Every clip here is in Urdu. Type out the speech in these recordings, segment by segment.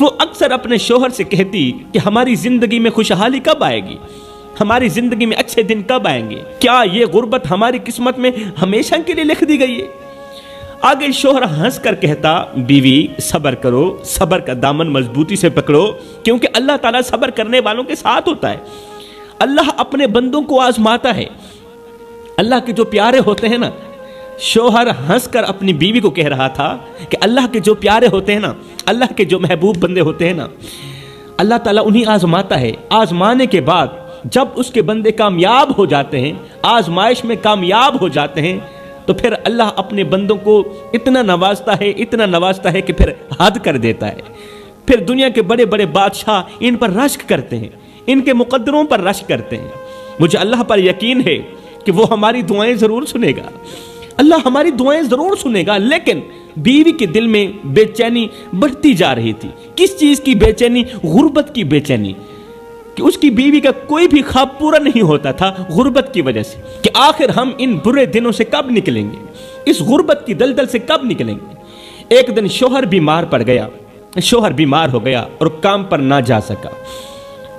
وہ اکثر اپنے شوہر سے کہتی کہ ہماری زندگی میں خوشحالی کب آئے گی، ہماری زندگی میں اچھے دن کب آئیں گے، کیا یہ غربت ہماری قسمت میں ہمیشہ کے لیے لکھ دی گئی ہے؟ آگے شوہر ہنس کر کہتا، بیوی صبر کرو، صبر کا دامن مضبوطی سے پکڑو، کیونکہ اللہ تعالیٰ صبر کرنے والوں کے ساتھ ہوتا ہے۔ اللہ اپنے بندوں کو آزماتا ہے۔ اللہ کے جو پیارے ہوتے ہیں نا، شوہر ہنس کر اپنی بیوی کو کہہ رہا تھا کہ اللہ کے جو پیارے ہوتے ہیں نا، اللہ کے جو محبوب بندے ہوتے ہیں نا، اللہ تعالیٰ انہیں آزماتا ہے۔ آزمانے کے بعد جب اس کے بندے کامیاب ہو جاتے ہیں، آزمائش میں کامیاب ہو جاتے ہیں، تو پھر اللہ اپنے بندوں کو اتنا نوازتا ہے کہ پھر حد کر دیتا ہے۔ پھر دنیا کے بڑے بڑے بادشاہ ان پر رشک کرتے ہیں، ان کے مقدروں پر رشک کرتے ہیں۔ مجھے اللہ پر یقین ہے کہ وہ ہماری دعائیں ضرور سنے گا، اللہ ہماری دعائیں ضرور سنے گا۔ لیکن بیوی کے دل میں بے چینی بڑھتی جا رہی تھی۔ کس چیز کی بے چینی؟ غربت کی بے چینی، کہ اس کی بیوی کا کوئی بھی خواب پورا نہیں ہوتا تھا غربت کی وجہ سے، کہ آخر ہم ان برے دنوں سے کب نکلیں گے، اس غربت کی دلدل سے کب نکلیں گے۔ ایک دن شوہر بیمار پڑ گیا، شوہر بیمار ہو گیا اور کام پر نہ جا سکا۔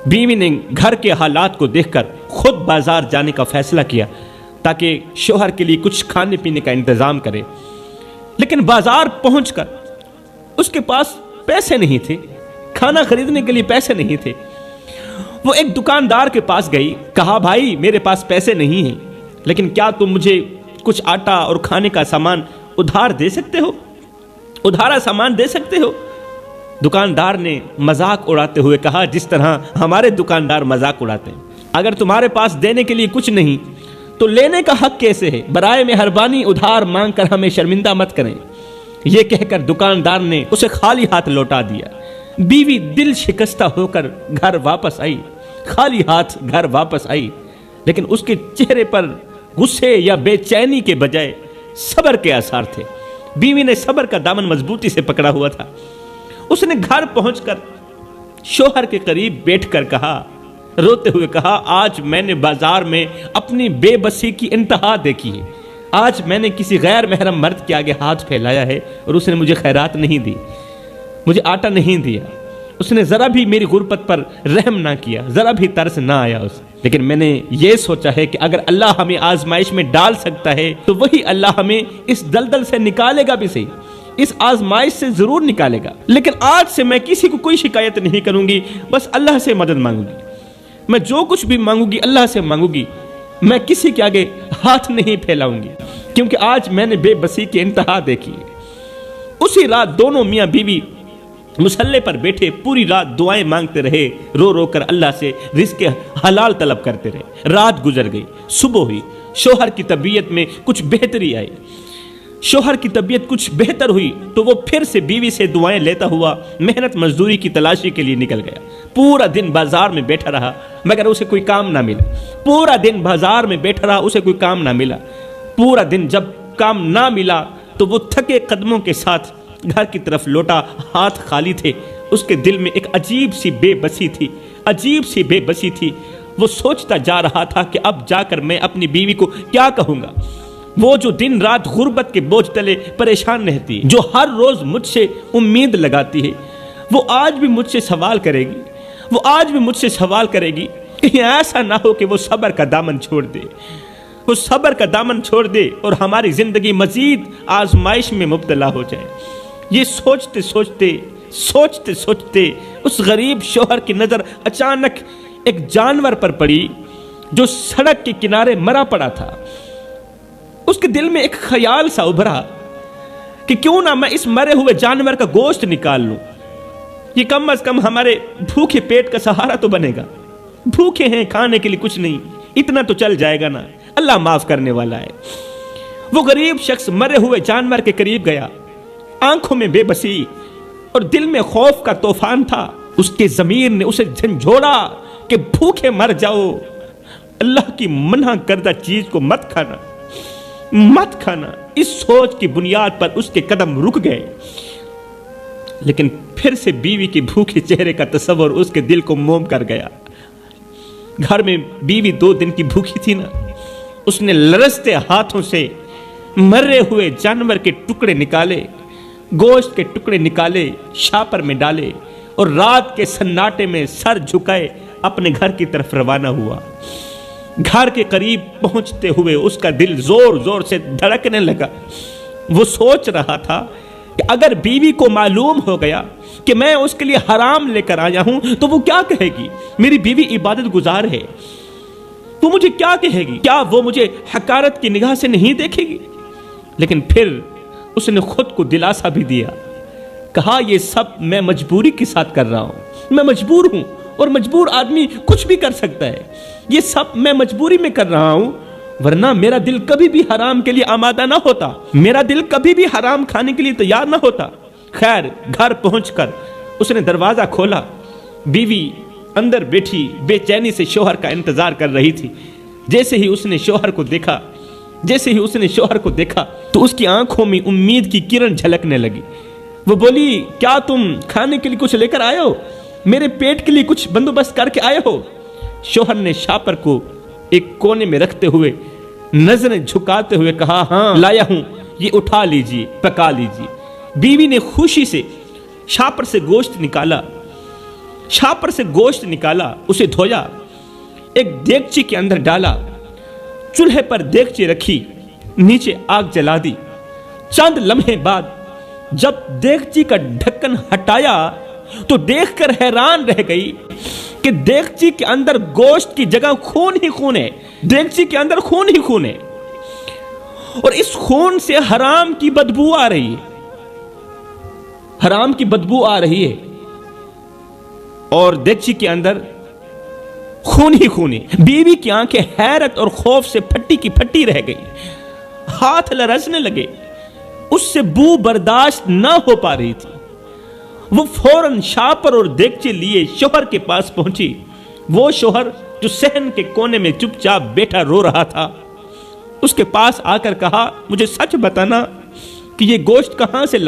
بیوی نے گھر کے حالات کو دیکھ کر خود بازار جانے کا فیصلہ کیا تاکہ شوہر کے لیے کچھ کھانے پینے کا انتظام کرے۔ لیکن بازار پہنچ کر اس کے پاس پیسے نہیں تھے، کھانا خریدنے کے لیے پیسے نہیں تھے۔ وہ ایک دکاندار کے پاس گئی، کہا بھائی میرے پاس پیسے نہیں ہیں، لیکن کیا تم مجھے کچھ آٹا اور کھانے کا سامان ادھار دے سکتے ہو، ادھارا سامان دے سکتے ہو؟ دکاندار نے مذاق اڑاتے ہوئے کہا، جس طرح ہمارے دکاندار مذاق اڑاتے ہیں، اگر تمہارے پاس دینے کے لیے کچھ نہیں تو لینے کا حق کیسے ہے؟ برائے مہربانی ادھار مانگ کر ہمیں شرمندہ مت کریں۔ یہ کہہ کر دکاندار نے اسے خالی ہاتھ لوٹا دیا۔ بیوی دل شکستہ ہو کر گھر واپس آئی، خالی ہاتھ گھر واپس آئی، لیکن اس کے چہرے پر غصے یا بے چینی کے بجائے صبر کے آثار تھے۔ بیوی نے صبر کا دامن مضبوطی سے پکڑا ہوا تھا۔ اس نے گھر پہنچ کر شوہر کے قریب بیٹھ کر کہا، روتے ہوئے کہا، آج میں نے بازار میں اپنی بے بسی کی انتہا دیکھی ہے۔ آج میں نے کسی غیر محرم مرد کے آگے ہاتھ پھیلایا ہے اور اس نے مجھے خیرات نہیں دی، مجھے آٹا نہیں دیا، اس نے ذرا بھی میری غربت پر رحم نہ کیا، ذرا بھی ترس نہ آیا اسے۔ لیکن میں نے یہ سوچا ہے کہ اگر اللہ ہمیں آزمائش میں ڈال سکتا ہے تو وہی اللہ ہمیں اس دلدل سے نکالے گا بھی صحیح، اس آزمائش سے ضرور نکالے گا۔ لیکن آج سے میں کسی کو کوئی شکایت نہیں کروں گی، بس اللہ سے مدد مانگوں گی۔ میں جو کچھ بھی مانگوں گی اللہ سے مانگوں گی، میں کسی کے آگے ہاتھ نہیں پھیلاؤں گی، کیونکہ آج میں نے بے بسی کی انتہا دیکھی ہے۔ اسی رات دونوں میاں بیوی مصلے پر بیٹھے پوری رات دعائیں مانگتے رہے، رو رو کر اللہ سے رزق حلال طلب کرتے رہے۔ رات گزر گئی، صبح ہوئی، شوہر کی طبیعت میں کچھ بہتری آئی، شوہر کی طبیعت کچھ بہتر ہوئی تو وہ پھر سے بیوی سے دعائیں لیتا ہوا محنت مزدوری کی تلاشی کے لیے نکل گیا۔ پورا دن بازار میں بیٹھا رہا مگر اسے کوئی کام نہ ملا، پورا دن بازار میں بیٹھا رہا، اسے کوئی کام نہ ملا۔ پورا دن جب کام نہ ملا تو وہ تھکے قدموں کے ساتھ گھر کی طرف لوٹا، ہاتھ خالی تھے۔ اس کے دل میں ایک عجیب سی بے بسی تھی، عجیب سی بے بسی تھی۔ وہ سوچتا جا رہا تھا کہ اب جا کر میں اپنی بیوی کو کیا کہوں گا، وہ جو دن رات غربت کے بوجھ تلے پریشان رہتی، جو ہر روز مجھ سے امید لگاتی ہے، وہ آج بھی مجھ سے سوال کرے گی، وہ آج بھی مجھ سے سوال کرے گی۔ کہیں ایسا نہ ہو کہ وہ صبر کا دامن چھوڑ دے، وہ صبر کا دامن چھوڑ دے اور ہماری زندگی مزید آزمائش میں مبتلا ہو جائے۔ یہ سوچتے سوچتے اس غریب شوہر کی نظر اچانک ایک جانور پر پڑی جو سڑک کے کنارے مرا پڑا تھا۔ اس کے دل میں ایک خیال سا ابھرا کہ کیوں نہ میں اس مرے ہوئے جانور کا گوشت نکال لوں، یہ کم از کم ہمارے بھوکے پیٹ کا سہارا تو بنے گا۔ بھوکے ہیں، کھانے کے لیے کچھ نہیں، اتنا تو چل جائے گا نا، اللہ معاف کرنے والا ہے۔ وہ غریب شخص مرے ہوئے جانور کے قریب گیا، آنکھوں میں بے بسی اور دل میں خوف کا طوفان تھا۔ اس کے ضمیر نے اسے جھنجھوڑا کہ بھوکے مر جاؤ، اللہ کی منع کردہ چیز کو مت کھانا، مت کھانا۔ اس سوچ کی بنیاد پر اس کے قدم رک گئے، لیکن پھر سے بیوی کے بھوکے چہرے کا تصور اس کے دل کو موم کر گیا۔ گھر میں بیوی 2 دن کی بھوکی تھی نا، اس نے لرزتے ہاتھوں سے مرے ہوئے جانور کے ٹکڑے نکالے، گوشت کے ٹکڑے نکالے، شاپر میں ڈالے اور رات کے سناٹے میں سر جھکائے اپنے گھر کی طرف روانہ ہوا۔ گھر کے قریب پہنچتے ہوئے اس کا دل زور زور سے دھڑکنے لگا۔ وہ سوچ رہا تھا کہ اگر بیوی کو معلوم ہو گیا کہ میں اس کے لیے حرام لے کر آیا ہوں تو وہ کیا کہے گی؟ میری بیوی عبادت گزار ہے، تو مجھے کیا کہے گی؟ کیا وہ مجھے حقارت کی نگاہ سے نہیں دیکھے گی؟ لیکن پھر اس نے خود کو دلاسا بھی دیا، کہا یہ سب میں مجبوری کے ساتھ کر رہا ہوں، میں مجبور ہوں، اور مجبور آدمی کچھ بھی کر سکتا ہے، یہ سب میں مجبوری میں کر رہا ہوں، ورنہ میرا دل کبھی بھی حرام کے لیے آمادہ نہ ہوتا، میرا دل کبھی بھی حرام کھانے کے لیے تیار نہ ہوتا۔ خیر گھر پہنچ کر اس نے دروازہ کھولا، بیوی اندر بیٹھی بے چینی سے شوہر کا انتظار کر رہی تھی۔ جیسے ہی اس نے شوہر کو دیکھا تو اس کی آنکھوں میں امید کی کرن جھلکنے لگی۔ وہ بولی، کیا تم کھانے کے لیے کچھ لے کر آئے ہو؟ میرے پیٹ کے لیے کچھ بندوبست کر کے آئے ہو؟ شوہر نے شاپر کو ایک کونے میں رکھتے ہوئے نظریں جھکاتے ہوئے کہا، ہاں لایا ہوں، یہ اٹھا لیجئے، پکا لیجئے۔ بیوی نے خوشی سے شاپر سے گوشت نکالا، اسے دھویا، ایک دیگچی کے اندر ڈالا، چولہے پر دیگچی رکھی، نیچے آگ جلا دی۔ چند لمحے بعد جب دیگچی کا ڈھکن ہٹایا تو دیکھ کر حیران رہ گئی کہ دیگچی کے اندر گوشت کی جگہ خون ہی خون ہے، دیگچی کے اندر خون ہی خون ہے، اور اس خون سے حرام کی بدبو آ رہی ہے، اور دیگچی کے اندر خون ہی خون ہے۔ بیوی کی آنکھیں حیرت اور خوف سے پھٹی کی پھٹی رہ گئی، ہاتھ لرزنے لگے، اس سے بو برداشت نہ ہو پا رہی تھی۔ وہ فوراً شاپر اور دیگچے لیے شوہر کے پاس پہنچی۔ وہ شوہر جو صحن کے کونے میں چپ چاپ بیٹھا رو رہا تھا، اس کے پاس آ کر کہا، مجھے سچ بتانا کہ یہ گوشت کہاں سے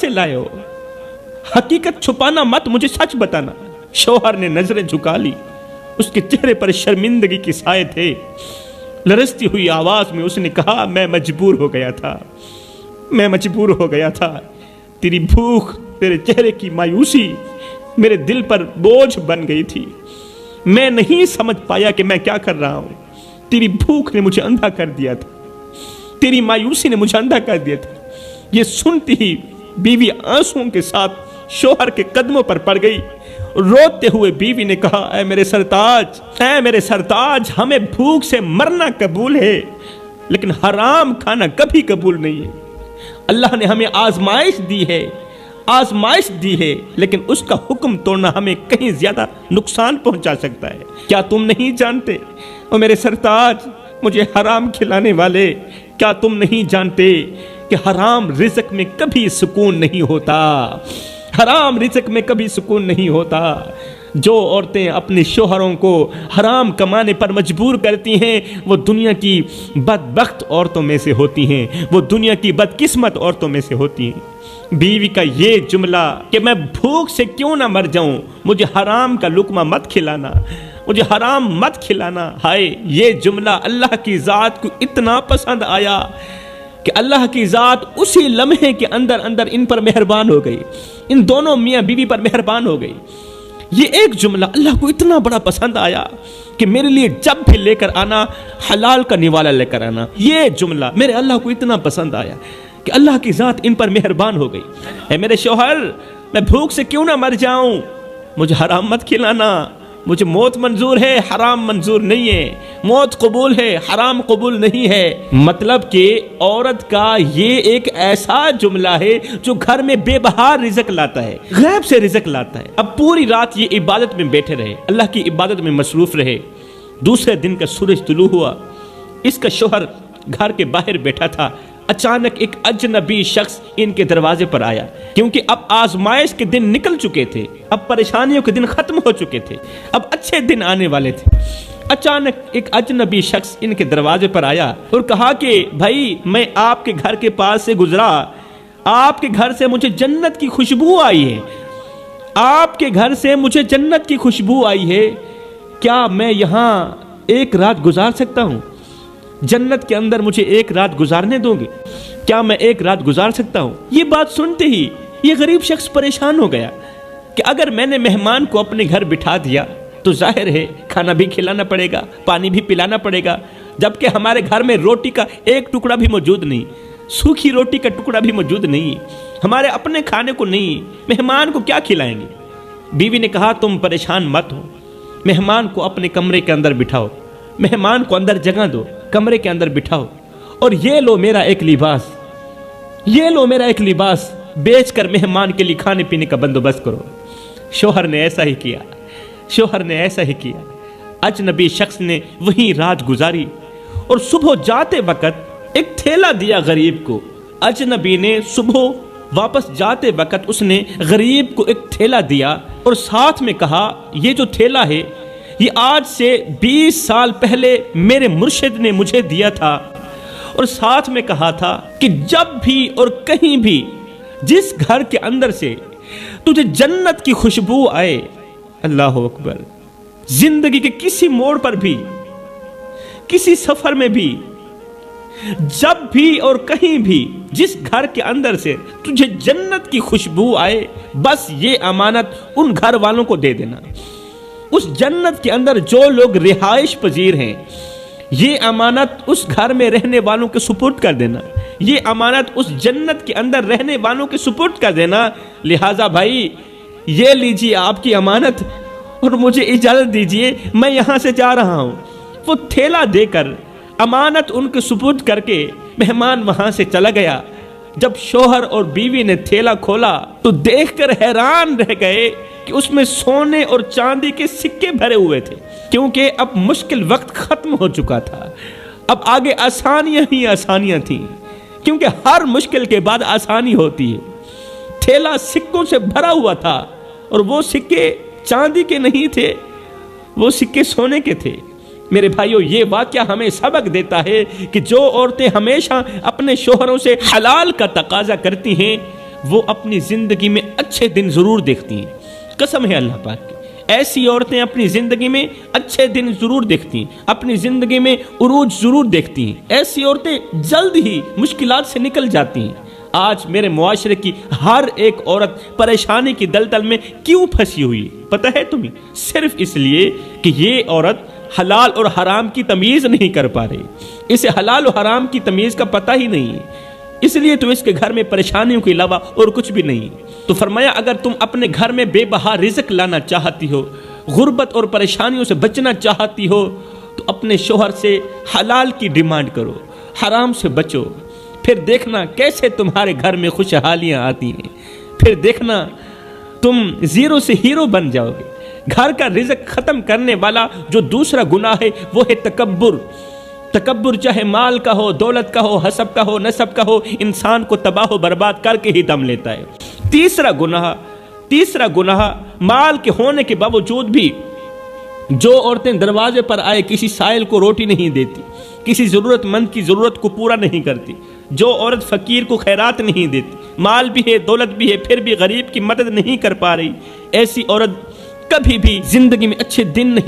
لائے ہو؟ حقیقت چھپانا مت، مجھے سچ بتانا۔ شوہر نے نظریں جھکا لی، اس کے چہرے پر شرمندگی کے سائے تھے۔ لرزتی ہوئی آواز میں اس نے کہا، میں مجبور ہو گیا تھا، تیری بھوک، تیرے چہرے کی مایوسی میرے دل پر بوجھ بن گئی تھی، میں نہیں سمجھ پایا کہ میں کیا کر رہا ہوں، تیری بھوک نے مجھے اندھا کر دیا تھا، تیری مایوسی نے مجھے اندھا کر دیا تھا۔ یہ سنتی ہی بیوی آنسوؤں کے ساتھ شوہر کے قدموں پر پڑ گئی۔ روتے ہوئے بیوی نے کہا، اے میرے سرتاج، ہمیں بھوک سے مرنا قبول ہے لیکن حرام کھانا کبھی قبول نہیں ہے۔ اللہ نے ہمیں آزمائش دی ہے لیکن اس کا حکم توڑنا ہمیں کہیں زیادہ نقصان پہنچا سکتا ہے۔ کیا تم نہیں جانتے او میرے سرتاج، مجھے حرام کھلانے والے، کیا تم نہیں جانتے کہ حرام رزق میں کبھی سکون نہیں ہوتا؟ جو عورتیں اپنے شوہروں کو حرام کمانے پر مجبور کرتی ہیں وہ دنیا کی بدبخت عورتوں میں سے ہوتی ہیں، وہ دنیا کی بدقسمت عورتوں میں سے ہوتی ہیں۔ بیوی کا یہ جملہ کہ میں بھوک سے کیوں نہ مر جاؤں، مجھے حرام کا لقمہ مت کھلانا، ہائے یہ جملہ اللہ کی ذات کو اتنا پسند آیا کہ اللہ کی ذات اسی لمحے کے اندر ان پر مہربان ہو گئی، ان دونوں میاں بیوی پر مہربان ہو گئی۔ یہ ایک جملہ اللہ کو اتنا بڑا پسند آیا کہ میرے لیے جب بھی لے کر آنا حلال کا نوالا لے کر آنا، یہ جملہ میرے اللہ کو اتنا پسند آیا کہ اللہ کی ذات ان پر مہربان ہو گئی۔ اے میرے شوہر، میں بھوک سے کیوں نہ مر جاؤں، مجھے حرام مت کھلانا، مجھے موت منظور ہے، حرام منظور نہیں ہے، موت قبول ہے، حرام قبول نہیں ہے۔ مطلب کہ عورت کا یہ ایک ایسا جملہ ہے جو گھر میں بے بہار رزق لاتا ہے، غیب سے رزق لاتا ہے۔ اب پوری رات یہ عبادت میں بیٹھے رہے، اللہ کی عبادت میں مصروف رہے۔ دوسرے دن کا سورج طلوع ہوا، اس کا شوہر گھر کے باہر بیٹھا تھا، اچانک ایک اجنبی شخص ان کے دروازے پر آیا، کیونکہ اب آزمائش کے دن نکل چکے تھے، اب پریشانیوں کے دن ختم ہو چکے تھے، اب اچھے دن آنے والے تھے۔ اچانک ایک اجنبی شخص ان کے دروازے پر آیا اور کہا کہ بھائی، میں آپ کے گھر کے پاس سے گزرا، آپ کے گھر سے مجھے جنت کی خوشبو آئی ہے، کیا میں یہاں ایک رات گزار سکتا ہوں؟ جنت کے اندر مجھے ایک رات گزارنے دو گے؟ کیا میں ایک رات گزار سکتا ہوں؟ یہ بات سنتے ہی یہ غریب شخص پریشان ہو گیا کہ اگر میں نے مہمان کو اپنے گھر بٹھا دیا تو ظاہر ہے کھانا بھی کھلانا پڑے گا، پانی بھی پلانا پڑے گا، جبکہ ہمارے گھر میں روٹی کا ایک ٹکڑا بھی موجود نہیں، سوکھی روٹی کا ٹکڑا بھی موجود نہیں، ہمارے اپنے کھانے کو نہیں، مہمان کو کیا کھلائیں گے؟ بیوی نے کہا تم پریشان مت ہو، مہمان کو اپنے کمرے کے اندر بٹھاؤ، مہمان کو اندر جگہ دو، کمرے کے اندر بٹھاؤ، اور یہ لو میرا ایک لباس، یہ لو میرا ایک لباس، بیچ کر مہمان کے لیے کھانے پینے کا بندوبست کرو۔ شوہر نے ایسا ہی کیا، شوہر نے ایسا ہی کیا۔ اجنبی شخص نے وہیں رات گزاری اور صبح جاتے وقت ایک تھیلا دیا غریب کو۔ اجنبی نے صبح واپس جاتے وقت اس نے غریب کو ایک تھیلا دیا اور ساتھ میں کہا یہ جو تھیلا ہے یہ آج سے 20 سال پہلے میرے مرشد نے مجھے دیا تھا، اور ساتھ میں کہا تھا کہ جب بھی اور کہیں بھی جس گھر کے اندر سے تجھے جنت کی خوشبو آئے، اللہ اکبر، زندگی کے کسی موڑ پر بھی، کسی سفر میں بھی، جب بھی اور کہیں بھی جس گھر کے اندر سے تجھے جنت کی خوشبو آئے، بس یہ امانت ان گھر والوں کو دے دینا۔ اس جنت کے اندر جو لوگ رہائش پذیر ہیں، یہ امانت اس گھر میں رہنے والوں کے سپرد کر دینا، یہ امانت اس جنت کے اندر رہنے والوں کے سپرد کر دینا۔ لہٰذا بھائی یہ لیجیے آپ کی امانت، اور مجھے اجازت دیجیے میں یہاں سے جا رہا ہوں۔ وہ تھیلا دے کر امانت ان کے سپرد کر کے مہمان وہاں سے چلا گیا۔ جب شوہر اور بیوی نے تھیلا کھولا تو دیکھ کر حیران رہ گئے کہ اس میں سونے اور چاندی کے سکے بھرے ہوئے تھے، کیونکہ اب مشکل وقت ختم ہو چکا تھا، اب آگے آسانیاں ہی آسانیاں تھیں، کیونکہ ہر مشکل کے بعد آسانی ہوتی ہے۔ تھیلا سکوں سے بھرا ہوا تھا، اور وہ سکے چاندی کے نہیں تھے، وہ سکے سونے کے تھے۔ میرے بھائیو، یہ واقعہ ہمیں سبق دیتا ہے کہ جو عورتیں ہمیشہ اپنے شوہروں سے حلال کا تقاضا کرتی ہیں وہ اپنی زندگی میں اچھے دن ضرور دیکھتی ہیں۔ قسم ہے اللہ پاک کی، ایسی عورتیں اپنی زندگی میں اچھے دن ضرور دیکھتی ہیں، اپنی زندگی میں عروج ضرور دیکھتی ہیں۔ ایسی عورتیں جلد ہی مشکلات سے نکل جاتی ہیں۔ آج میرے معاشرے کی ہر ایک عورت پریشانی کی دلدل میں کیوں پھنسی ہوئی پتہ ہے تمہیں؟ صرف اس لیے کہ یہ عورت حلال اور حرام کی تمیز نہیں کر پا رہی، اسے حلال و حرام کی تمیز کا پتہ ہی نہیں ہے، اس لیے تو اس کے گھر میں پریشانیوں کے علاوہ اور کچھ بھی نہیں۔ تو فرمایا اگر تم اپنے گھر میں بے بہا رزق لانا چاہتی ہو، غربت اور پریشانیوں سے بچنا چاہتی ہو، تو اپنے شوہر سے حلال کی ڈیمانڈ کرو، حرام سے بچو، پھر دیکھنا کیسے تمہارے گھر میں خوشحالیاں آتی ہیں، پھر دیکھنا تم زیرو سے ہیرو بن جاؤ گے۔ گھر کا رزق ختم کرنے والا جو دوسرا گناہ ہے وہ ہے تکبر۔ تکبر چاہے مال کا ہو، دولت کا ہو، حسب کا ہو، نسب کا ہو، انسان کو تباہ و برباد کر کے ہی دم لیتا ہے۔ تیسرا گناہ مال کے ہونے کے باوجود بھی جو عورتیں دروازے پر آئے کسی سائل کو روٹی نہیں دیتی، کسی ضرورت مند کی ضرورت کو پورا نہیں کرتی، جو عورت فقیر کو خیرات نہیں دیتی، مال بھی ہے، دولت بھی ہے، پھر بھی غریب کی مدد نہیں کر پا رہی، ایسی عورت کبھی بھی زندگی میں اچھے دن نہیں